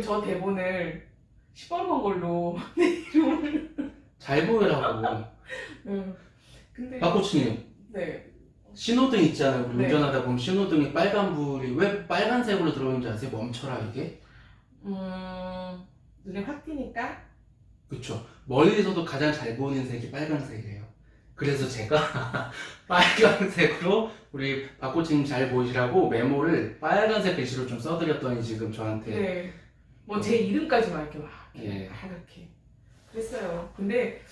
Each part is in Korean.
저 대본을 시뻘건 걸로 내 이름을. 잘 보이라고. 근데 박코치님, 네. 신호등 있잖아요. 우리 네. 운전하다 보면 신호등에 빨간불이 왜 빨간색으로 들어오는지 아세요? 멈춰라 이게. 눈에 확 띄니까. 그쵸. 멀리서도 가장 잘 보이는 색이 빨간색이에요. 그래서 제가 빨간색으로 우리 박코치님 잘 보이시라고 메모를 빨간색 글씨로 좀 써드렸더니 지금 저한테 네. 뭐 제 이름까지만 이렇게 막 예. 이렇게 그랬어요. 근데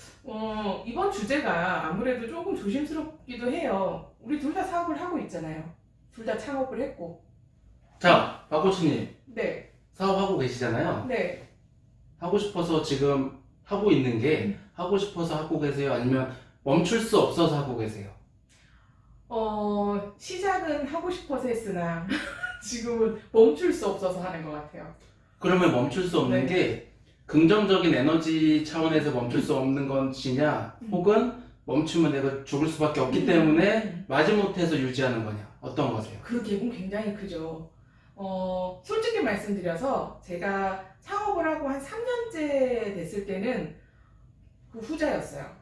이번 주제가 아무래도 조금 조심스럽기도 해요. 우리 둘 다 사업을 하고 있잖아요. 둘 다 창업을 했고. 자, 박코치님 네. 사업하고 계시잖아요. 네. 하고 싶어서 지금 하고 있는 게 하고 싶어서 하고 계세요? 아니면 멈출 수 없어서 하고 계세요? 시작은 하고 싶어서 했으나 지금은 멈출 수 없어서 하는 것 같아요. 그러면 멈출 수 없는 네. 게 긍정적인 에너지 차원에서 멈출 수 없는 것이냐 혹은 멈추면 내가 죽을 수밖에 없기 때문에 마지못해서 유지하는 거냐 어떤 거세요? 그 갭은 굉장히 크죠. 솔직히 말씀드려서 제가 창업을 하고 한 3년째 됐을 때는 그 후자였어요.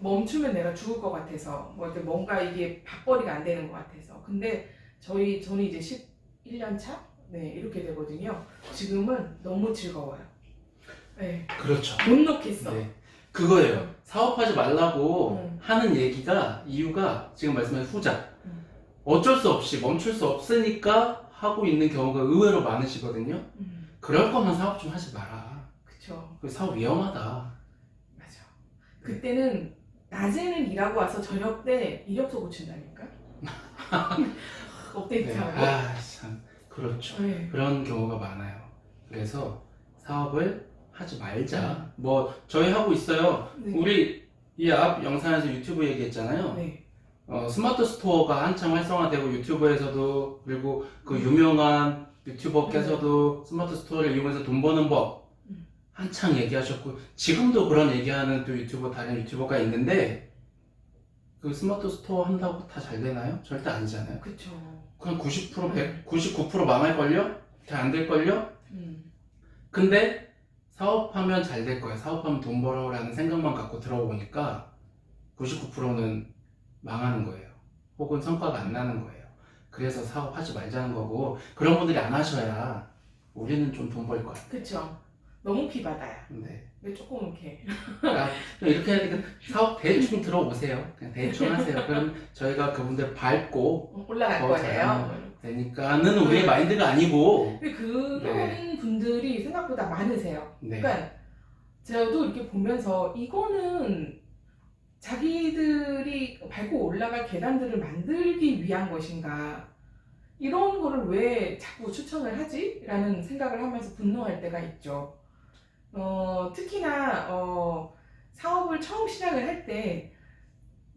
멈추면 내가 죽을 것 같아서 뭔가 이게 밥벌이가 안 되는 것 같아서. 근데 저는 이제 11년 차? 네, 이렇게 되거든요. 지금은 너무 즐거워요. 네, 그렇죠. 못 놓겠어. 네. 그거예요. 사업하지 말라고 음. 하는 이유가 지금 말씀하신 후자. 음. 어쩔 수 없이 멈출 수 없으니까 하고 있는 경우가 의외로 많으시거든요. 그럴 거면 사업 좀 하지 마라. 그쵸. 그 사업 위험하다. 맞아. 그때는 낮에는 일하고 와서 저녁 때 이력서 고친다니까? 네. 업데이트하고. 아, 참. 그렇죠. 네. 그런 경우가 많아요. 그래서 사업을 하지 말자. 뭐 저희 하고 있어요. 네. 우리 이 앞 영상에서 유튜브 얘기했잖아요. 네. 스마트 스토어가 한창 활성화되고 유튜브에서도 그리고 그 유명한 유튜버께서도 스마트 스토어를 이용해서 돈 버는 법 한창 얘기하셨고 지금도 그런 얘기하는 또 다른 유튜버가 있는데 그 스마트 스토어 한다고 다 잘 되나요? 절대 아니잖아요. 그쵸. 그냥 90%, 99% 망할걸요? 잘 안 될걸요? 근데 사업하면 잘 될 거예요. 사업하면 돈 벌어라는 생각만 갖고 들어보니까 99%는 망하는 거예요. 혹은 성과가 안 나는 거예요. 그래서 사업하지 말자는 거고 그런 분들이 안 하셔야 우리는 좀 돈 벌 거야. 그쵸. 너무 피바다야. 네. 근데 조금 이렇게. 이렇게 하니까 사업 대충 들어오세요. 그냥 대충 하세요. 그럼 저희가 그분들 밟고 올라갈 더 거예요. 잘하면 되니까는 우리의 마인드가 아니고. 근데 그런 분들이 생각보다 많으세요. 네. 그러니까 저도 이렇게 보면서 이거는 자기들이 밟고 올라갈 계단들을 만들기 위한 것인가? 이런 거를 왜 자꾸 추천을 하지? 라는 생각을 하면서 분노할 때가 있죠. 특히나 사업을 처음 시작을 할 때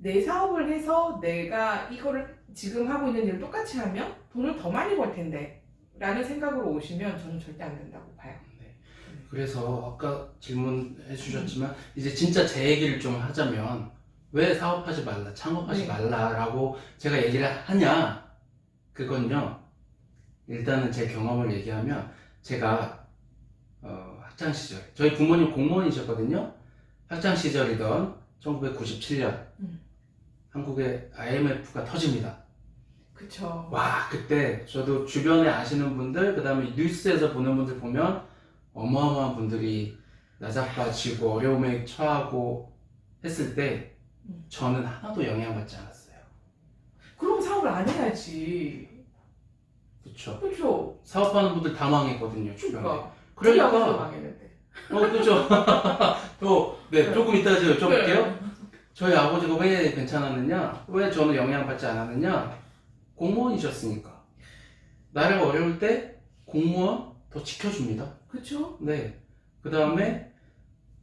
내 사업을 해서 내가 이거를 지금 하고 있는 일을 똑같이 하면 돈을 더 많이 벌 텐데 라는 생각으로 오시면 저는 절대 안 된다고 봐요. 그래서 아까 질문해 주셨지만 이제 진짜 제 얘기를 좀 하자면 왜 사업하지 말라, 창업하지 네. 말라라고 제가 얘기를 하냐? 그건요. 일단은 제 경험을 얘기하면 제가 학창 시절 저희 부모님 공무원이셨거든요. 학창 시절이던 1997년 한국에 IMF가 터집니다. 그쵸. 와, 그때 저도 주변에 아시는 분들, 그 다음에 뉴스에서 보는 분들 보면 어마어마한 분들이 나자빠지고 어려움에 처하고 했을 때 저는 하나도 영향받지 않았어요. 그럼 사업을 안 해야지. 그쵸. 그쵸. 사업하는 분들 다 망했거든요, 주변에. 그러니까 그러니까, 망했는데. 그죠. 네, 조금 이따 제가 여쭤볼게요. 네. 저희 아버지가 왜 괜찮았느냐? 왜 저는 영향받지 않았느냐? 공무원이셨으니까. 나라가 어려울 때 공무원 더 지켜줍니다. 그쵸? 네. 그 다음에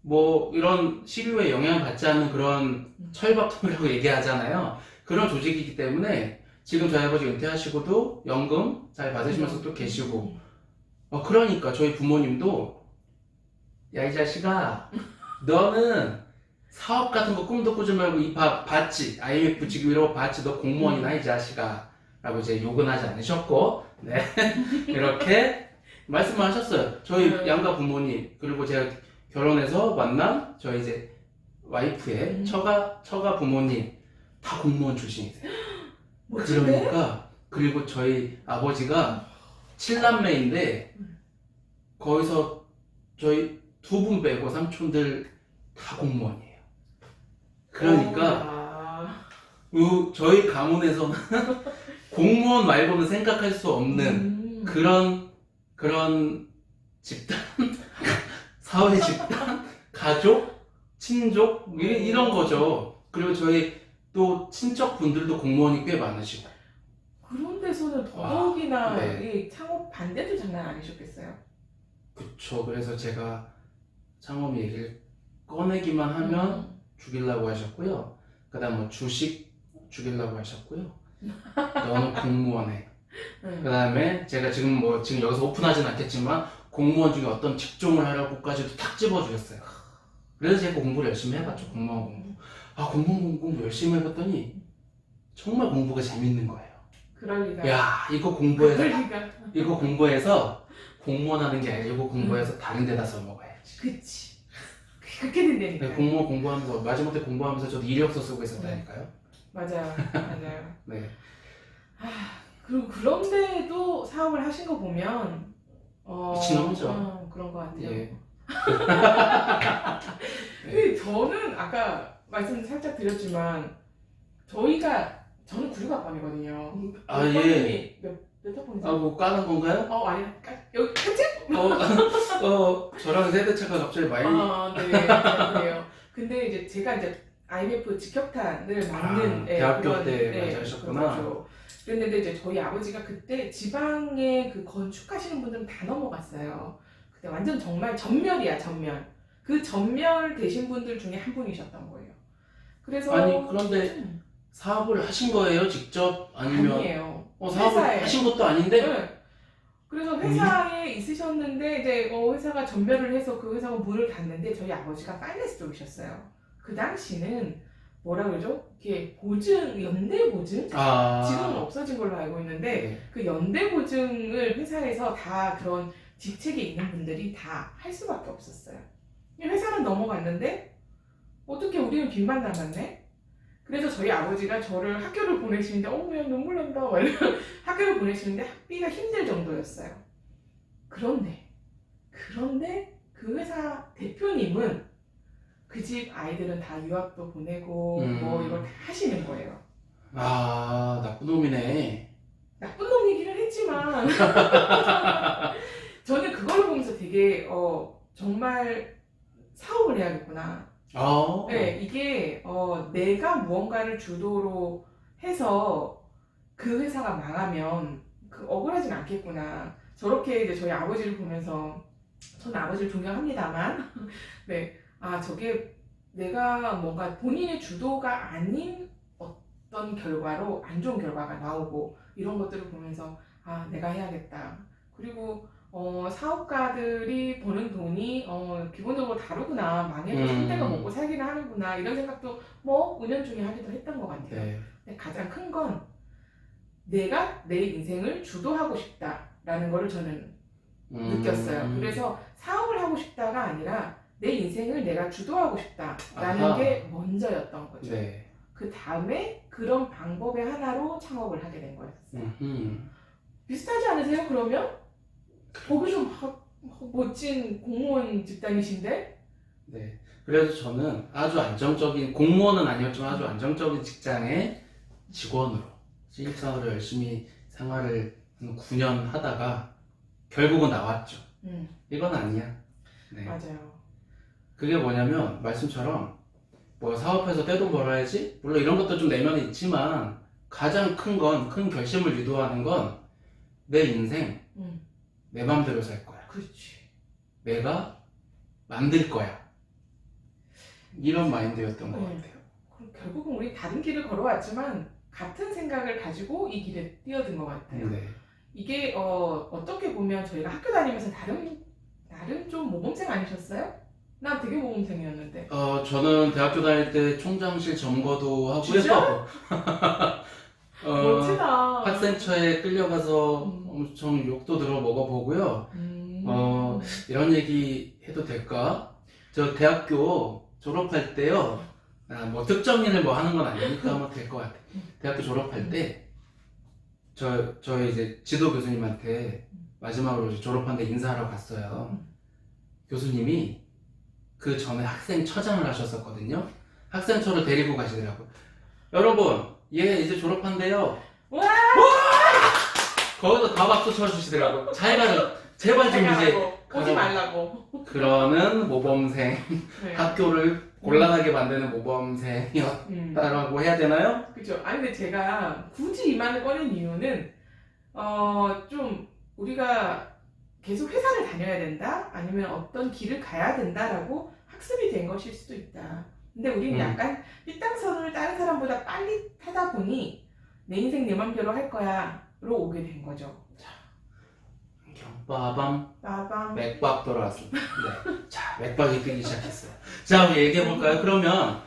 뭐 이런 시류에 영향받지 않는 그런 철밥통이라고 얘기하잖아요. 그런 조직이기 때문에 지금 저희 아버지 은퇴하시고도 연금 잘 받으시면서 또 계시고 그러니까 저희 부모님도 야, 이 자식아 너는 사업 같은 거 꿈도 꾸지 말고 이 받지 IMF 지금 이러고 받지 너 공무원이나 이 자식아 라고 이제 욕은 하지 않으셨고 네. 이렇게 말씀을 하셨어요. 저희 네. 양가 부모님, 그리고 제가 결혼해서 만난 저희 이제 와이프의 처가 부모님 다 공무원 출신이세요. 멋진데? 그러니까 그리고 저희 아버지가 7남매인데 거기서 저희 두 분 빼고 삼촌들 다 공무원이에요. 그러니까 저희 가문에서는 공무원 말고는 생각할 수 없는 그런 집단, 사회 집단, 가족, 친족 이런 거죠. 그리고 저희 또 친척 분들도 공무원이 꽤 많으시고. 그런 데서는 더더욱이나 네. 이 창업 반대도 장난 아니셨겠어요? 그쵸. 그래서 제가 창업 얘기를 꺼내기만 하면 죽이려고 하셨고요. 그다음 뭐 주식 죽이려고 하셨고요. 너는 공무원해. 그다음에 제가 지금 여기서 오픈하진 않겠지만 공무원 중에 어떤 직종을 하라고까지도 탁 집어주셨어요. 그래서 제가 공부를 열심히 해봤죠. 공무원 공부. 공무원 공부 열심히 해봤더니 정말 공부가 재밌는 거예요. 그럴 리가. 야, 이거 공부해서 공무원 하는 게 아니라 이거 공부해서 다른 데다 써먹어야지. 그치. 그렇게 된다니까. 공무원 공부하면서 마지못해 공부하면서 저도 이력서 쓰고 있었다니까요. 맞아요. 네. 그리고 그런데도 사업을 하신 거 보면 미친놈이죠. 그런 거 같아요. 예. 근데 저는 아까 말씀 살짝 드렸지만 저는 96학번이거든요. 예. 몇 학번이세요? 뭐 까는 건가요? 아니, 여기 편집? 저랑 세대차가 갑자기 많이. 네, 그래요. 근데 이제 제가 IMF 직격탄을 맞는 대학교 때 맞으셨구나. 그렇죠. 그랬는데 이제 저희 아버지가 그때 지방에 그 건축하시는 분들은 다 넘어갔어요. 그때 완전 정말 전멸이야, 전멸. 그 전멸 되신 분들 중에 한 분이셨던 거예요. 그래서 그런데 사업을 하신 거예요? 직접? 아니면 아니에요. 사업을 회사에. 하신 것도 아닌데? 네. 그래서 회사에 있으셨는데 이제 회사가 전멸을 해서 그 회사가 문을 닫는데 저희 아버지가 파이낸스 쪽이셨어요. 그 당시는 뭐라 그러죠? 이렇게 보증, 연대 보증? 지금은 없어진 걸로 알고 있는데 네. 그 연대 보증을 회사에서 다 그런 직책에 있는 분들이 다 할 수밖에 없었어요. 회사는 넘어갔는데 어떻게 우리는 빚만 남았네? 그래서 저희 아버지가 저를 학교를 보내시는데 야 눈물 난다 막 이러면 학교를 보내시는데 학비가 힘들 정도였어요. 그런데 그 회사 대표님은 그 집 아이들은 다 유학도 보내고 이걸 다 하시는 거예요. 나쁜 놈이네. 나쁜 놈이기는 했지만 저는 그걸 보면서 되게 정말 사업을 해야겠구나. 네, 이게 내가 무언가를 주도로 해서 그 회사가 망하면 억울하진 않겠구나. 저렇게 이제 저희 아버지를 보면서 저는 아버지를 존경합니다만 네, 저게 내가 뭔가 본인의 주도가 아닌 어떤 결과로 안 좋은 결과가 나오고 이런 것들을 보면서 내가 해야겠다. 그리고 사업가들이 버는 돈이 기본적으로 다르구나. 망해도 상대가 먹고 살기는 하는구나. 이런 생각도 은연중에 하기도 했던 것 같아요. 네. 근데 가장 큰 건 내가 내 인생을 주도하고 싶다라는 거를 저는 느꼈어요. 그래서 사업을 하고 싶다가 아니라 내 인생을 내가 주도하고 싶다라는 게 먼저였던 거죠. 네. 그 다음에 그런 방법의 하나로 창업을 하게 된 거였어요. 비슷하지 않으세요? 그러면? 거기서 멋진 공무원 집단이신데? 네. 그래서 저는 아주 안정적인, 공무원은 아니었지만 아주 안정적인 직장의 직원으로, 신입사원으로 열심히 생활을 한 9년 하다가 결국은 나왔죠. 이건 아니야. 네. 맞아요. 그게 뭐냐면, 말씀처럼, 사업해서 떼돈 벌어야지? 물론 이런 것도 좀 내면에 있지만, 가장 큰 결심을 유도하는 건, 내 인생, 내 맘대로 살 거야. 그렇지. 내가 만들 거야. 이런 마인드였던 것 같아요. 그럼 결국은 우리 다른 길을 걸어왔지만 같은 생각을 가지고 이 길에 뛰어든 것 같아요. 네. 이게 어떻게 보면 저희가 학교 다니면서 나름 좀 모범생 아니셨어요? 난 되게 모범생이었는데. 저는 대학교 다닐 때 총장실 점거도 하고 진짜? 했고, 멋지다. 학생처에 끌려가서 엄청 욕도 들어 먹어보고요. 이런 얘기 해도 될까? 저 대학교 졸업할 때요. 뭐 특정 일을 뭐 하는 건 아니니까 뭐 될 것 같아. 대학교 졸업할 때 저희 이제 지도 교수님한테 마지막으로 이제 졸업한 데 인사하러 갔어요. 교수님이 그 전에 학생처장을 하셨었거든요. 학생처를 데리고 가시더라고요. 여러분, 얘 이제 졸업한대요. 와! 거기서 다 박수 쳐주시더라고요. 잘 가라. 제발 좀 이제 오지 말라고. 그러는 모범생, 네. 학교를 곤란하게 만드는 모범생이었다라고 해야 되나요? 그죠. 아니 근데 제가 굳이 이 말을 꺼낸 이유는 좀 우리가 계속 회사를 다녀야 된다? 아니면 어떤 길을 가야 된다라고 학습이 된 것일 수도 있다. 근데 우리는 약간 삐땅선을 다른 사람보다 빨리 타다 보니 내 인생 내 맘대로 할 거야로 오게 된 거죠. 빠밤. 빠밤. 맥박 돌아왔습니다. 네. 자, 맥박이 뜨기 시작했어요. 자, 우리 얘기해볼까요? 그러면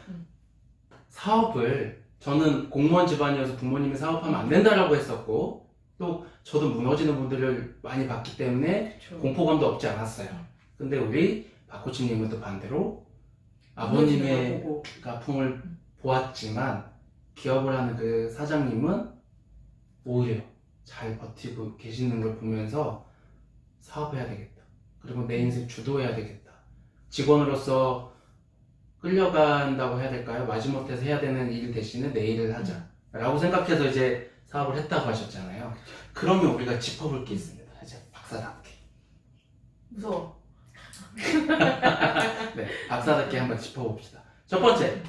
사업을 저는 공무원 집안이어서 부모님이 사업하면 안 된다라고 했었고 또 저도 무너지는 분들을 많이 봤기 때문에 그쵸. 공포감도 없지 않았어요. 근데 우리 박코치님은 또 반대로 아버님의 아픔을 보았지만 기업을 하는 그 사장님은 오히려 잘 버티고 계시는 걸 보면서 사업해야 되겠다. 그리고 내 인생 주도해야 되겠다. 직원으로서 끌려간다고 해야 될까요? 마지못해서 해야 되는 일 대신에 내 일을 하자. 라고 생각해서 이제 사업을 했다고 하셨잖아요. 그러면 우리가 짚어볼 게 있습니다. 이제 박사답게. 무서워. 네, 박사답게 한번 짚어봅시다. 첫 번째,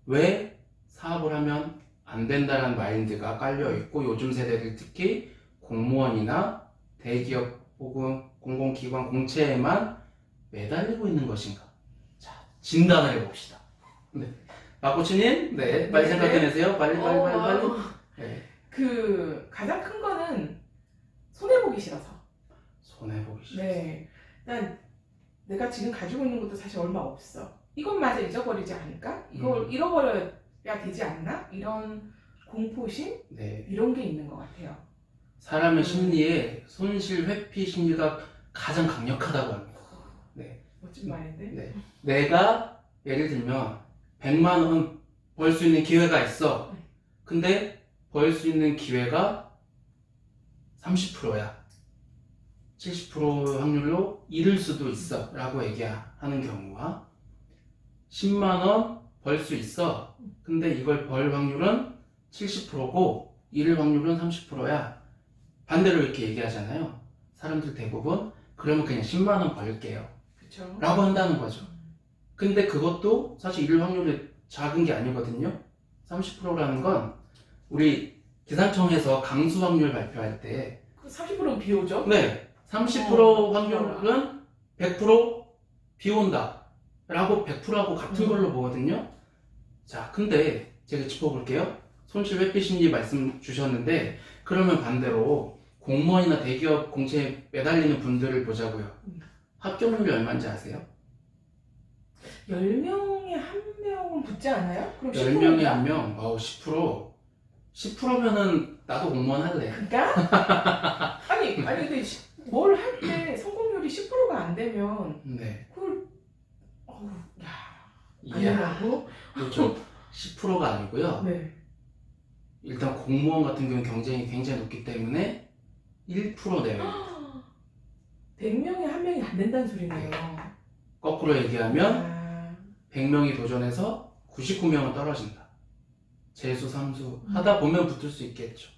왜 사업을 하면 안 된다는 마인드가 깔려있고 요즘 세대들 특히 공무원이나 대기업 혹은 공공기관 공채에만 매달리고 있는 것인가? 자, 진단을 해봅시다. 네. 박코치님, 네, 빨리 생각해내세요. 빨리. 네. 그 가장 큰 거는 손해보기 싫어서. 손해보기 싫어. 네. 일단 내가 지금 가지고 있는 것도 사실 얼마 없어. 이것마저 잊어버리지 않을까? 이걸 잃어버려야 되지 않나? 이런 공포심? 네. 이런 게 있는 것 같아요. 사람의 심리에 손실 회피 심리가 가장 강력하다고 합니다. 네. 멋진 말인데? 네. 내가 예를 들면 100만 원 벌 수 있는 기회가 있어. 근데 벌 수 있는 기회가 30%야. 70% 확률로 잃을 수도 있어 라고 얘기하는 경우와 10만 원 벌 수 있어. 근데 이걸 벌 확률은 70%고 잃을 확률은 30%야. 반대로 이렇게 얘기하잖아요. 사람들 대부분 그러면 그냥 10만 원 벌게요. 그쵸? 라고 한다는 거죠. 근데 그것도 사실 잃을 확률이 작은 게 아니거든요. 30%라는 건 우리 기상청에서 강수 확률 발표할 때 그 30%는 비 오죠? 네, 30% 확률은 100% 비 온다 라고 100%하고 같은 걸로 보거든요. 자, 근데 제가 짚어볼게요. 손실 회피 심리 말씀 주셨는데 그러면 반대로 공무원이나 대기업 공채에 매달리는 분들을 보자고요. 합격률이 얼마인지 아세요? 10명에 1명은 붙지 않아요? 그럼 10명에 10%인가? 1명, 10%? 10%면은 나도 공무원 할래. 그러니까? 아니 근데 뭘 할 때 성공률이 10%가 안 되면 네. 그걸 이야, 아니라고? 그렇죠. 10%가 아니고요. 네. 일단 공무원 같은 경우는 경쟁이 굉장히 높기 때문에 1% 내외. 100명에 1명이 안 된다는 소리네요. 거꾸로 얘기하면 100명이 도전해서 99명은 떨어진다. 재수, 삼수 하다 보면 붙을 수 있겠죠.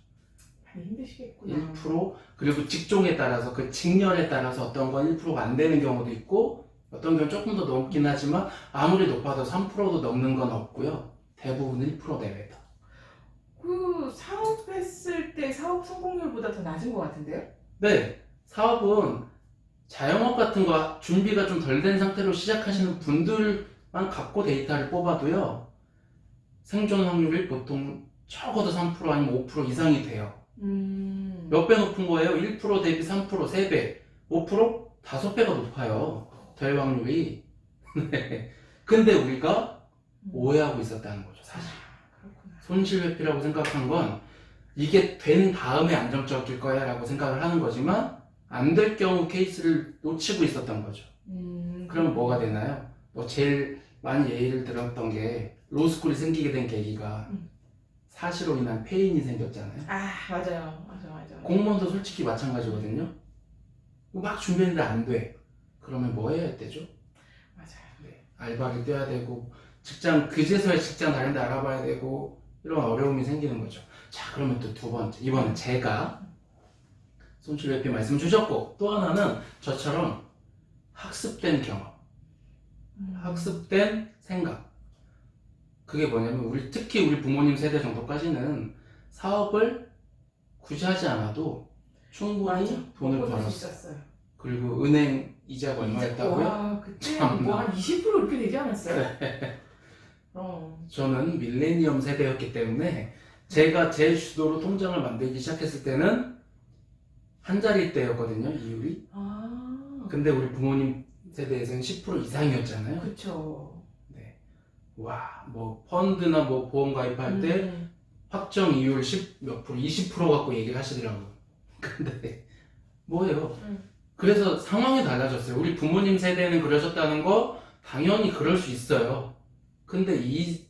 많이 힘드시겠구나. 1% 그리고 직종에 따라서 그 직렬에 따라서 어떤 건 1%가 안 되는 경우도 있고 어떤 경우는 조금 더 높긴 하지만 아무리 높아도 3%도 넘는 건 없고요. 대부분 1% 내외다. 그 사업했을 때 사업 성공률보다 더 낮은 것 같은데요? 네, 사업은 자영업 같은 거 준비가 좀 덜 된 상태로 시작하시는 분들만 갖고 데이터를 뽑아도요. 생존 확률이 보통 적어도 3% 아니면 5% 이상이 돼요. 몇 배 높은 거예요? 1% 대비 3%, 3배, 5%? 5배가 높아요. 될 확률이. 네. 근데 우리가 오해하고 있었다는 거죠, 사실. 그렇구나. 손실회피라고 생각한 건 이게 된 다음에 안정적일 거야 라고 생각을 하는 거지만 안 될 경우 케이스를 놓치고 있었던 거죠. 그러면 뭐가 되나요? 제일 많이 예를 들었던 게 로스쿨이 생기게 된 계기가 사시로 인한 페인이 생겼잖아요. 아, 맞아요. 맞아. 공무원도 솔직히 마찬가지거든요. 막 준비했는데 안 돼. 그러면 뭐 해야 되죠? 맞아요. 네, 알바를 뛰어야 되고 직장 그제서야 직장 다른 데 알아봐야 되고 이런 어려움이 생기는 거죠. 자, 그러면 또 두 번째, 이번엔 제가 손실 회피 말씀 주셨고 또 하나는 저처럼 학습된 경험, 학습된 생각. 그게 뭐냐면 특히 우리 부모님 세대 정도까지는 사업을 굳이 하지 않아도 충분히 맞아. 돈을 먹고 살수 벌었어요. 있었어요. 그리고 은행 이자가 얼마였다고요? 와, 그때 참나. 뭐한 20% 이렇게 되지 않았어요? 저는 밀레니엄 세대였기 때문에 제가 제 주도로 통장을 만들기 시작했을 때는 한 자릿대였거든요, 이율이. 아, 근데 우리 부모님 세대에서는 10% 이상이었잖아요. 그쵸. 네. 와, 뭐 펀드나 뭐 보험 가입할 때 확정 이율 10 몇 프로, 20% 갖고 얘기를 하시더라고요. 근데 뭐예요? 그래서 상황이 달라졌어요. 우리 부모님 세대는 그러셨다는 거 당연히 그럴 수 있어요. 근데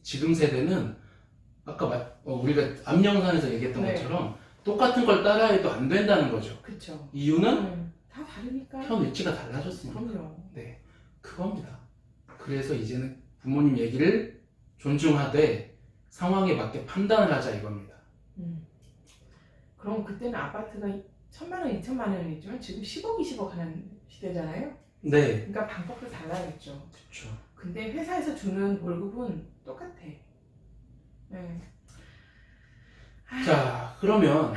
지금 세대는 아까 우리가 앞 영상에서 얘기했던 네. 것처럼 똑같은 걸 따라해도 안 된다는 거죠. 그쵸. 이유는 다 다르니까. 현 위치가 달라졌으니까. 그럼요. 네, 그겁니다. 그래서 이제는 부모님 얘기를 존중하되 상황에 맞게 판단을 하자 이겁니다. 그럼 그때는 아파트가 1,000만 원, 2,000만 원이지만 지금 10억, 20억 하는 시대잖아요. 네, 그러니까 방법도 달라졌죠. 그렇죠. 근데 회사에서 주는 월급은 똑같아. 네. 자, 그러면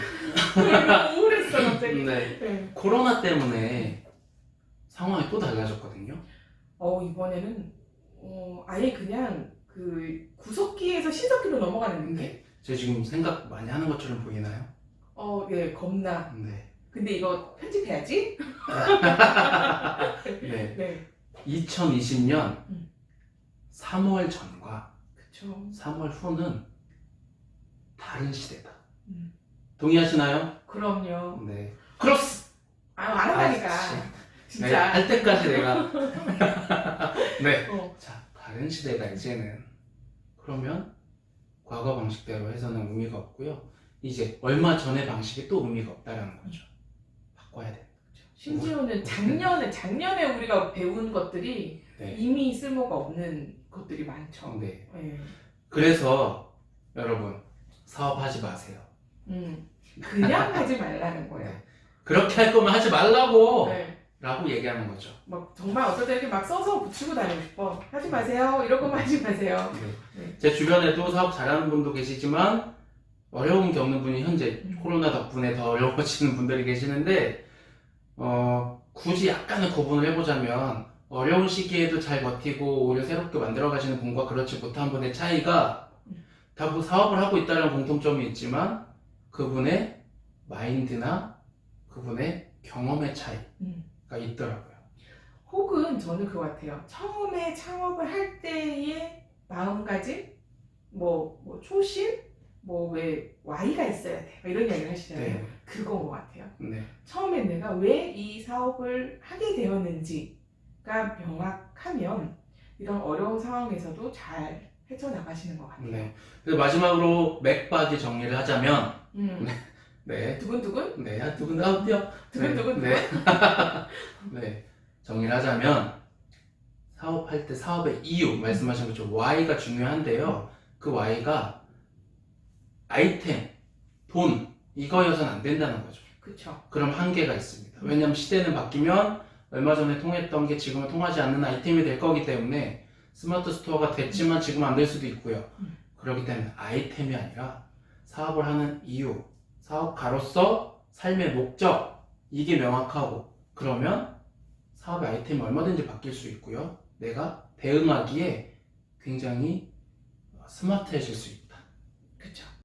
너무 우울했어 갑자기. 네, 네. 코로나 때문에 상황이 또 달라졌거든요. 이번에는 아예 그냥 그 구석기에서 신석기로 넘어가는 느낌? 네, 제가 지금 생각 많이 하는 것처럼 보이나요? 예, 겁나. 네. 근데 이거 편집해야지? 네. 네. 2020년 음. 3월 전과 그쵸. 3월 후는 다른 시대다. 음. 동의하시나요? 그럼요. 네. 크로스! 안 한다니까. 네, 진짜. 할 때까지 내가. 네. 어. 자, 다른 시대가 이제는. 그러면 과거 방식대로 해서는 의미가 없고요. 이제 얼마 전의 방식이 또 의미가 없다라는 거죠. 바꿔야 돼. 심지어는 작년에 우리가 배운 것들이 네. 이미 쓸모가 없는 것들이 많죠. 네. 네. 그래서 여러분 사업하지 마세요. 그냥 하지 말라는 거예요. 그렇게 할 거면 하지 말라고 네. 라고 얘기하는 거죠. 막 정말 어떨 때 이렇게 막 써서 붙이고 다니고 싶어. 하지 마세요. 이런 거만 하지 마세요. 네. 네. 제 주변에도 사업 잘하는 분도 계시지만 어려움 겪는 분이 현재 코로나 덕분에 더 어려워지는 분들이 계시는데 굳이 약간의 구분을 해보자면 어려운 시기에도 잘 버티고 오히려 새롭게 만들어 가시는 분과 그렇지 못한 분의 차이가 다 뭐 사업을 하고 있다는 공통점이 있지만 그분의 마인드나 그분의 경험의 차이가 있더라고요. 혹은 저는 그거 같아요. 처음에 창업을 할 때의 마음가짐, 뭐 초심, 뭐 왜 Y가 있어야 돼. 뭐 이런 이야기를 하시잖아요. 네. 그건 것 같아요. 네. 처음에 내가 왜 이 사업을 하게 되었는지가 명확하면 이런 어려운 상황에서도 잘 헤쳐나가시는 것 같아요. 네. 그래서 마지막으로 맥박이 정리를 하자면 네. 두근두근? 네. 두근 아웃이요. 두근두근? 네. 네. 정리를 하자면 사업할 때 사업의 이유 말씀하신 것처럼 Y가 중요한데요. 그 Y가 아이템, 돈 이거여서는 안 된다는 거죠. 그쵸. 그럼 한계가 있습니다. 왜냐하면 시대는 바뀌면 얼마 전에 통했던 게 지금은 통하지 않는 아이템이 될 거기 때문에 스마트 스토어가 됐지만 지금 안 될 수도 있고요. 그렇기 때문에 아이템이 아니라 사업을 하는 이유, 사업가로서 삶의 목적 이게 명확하고 그러면 사업의 아이템이 얼마든지 바뀔 수 있고요. 내가 대응하기에 굉장히 스마트해질 수 있고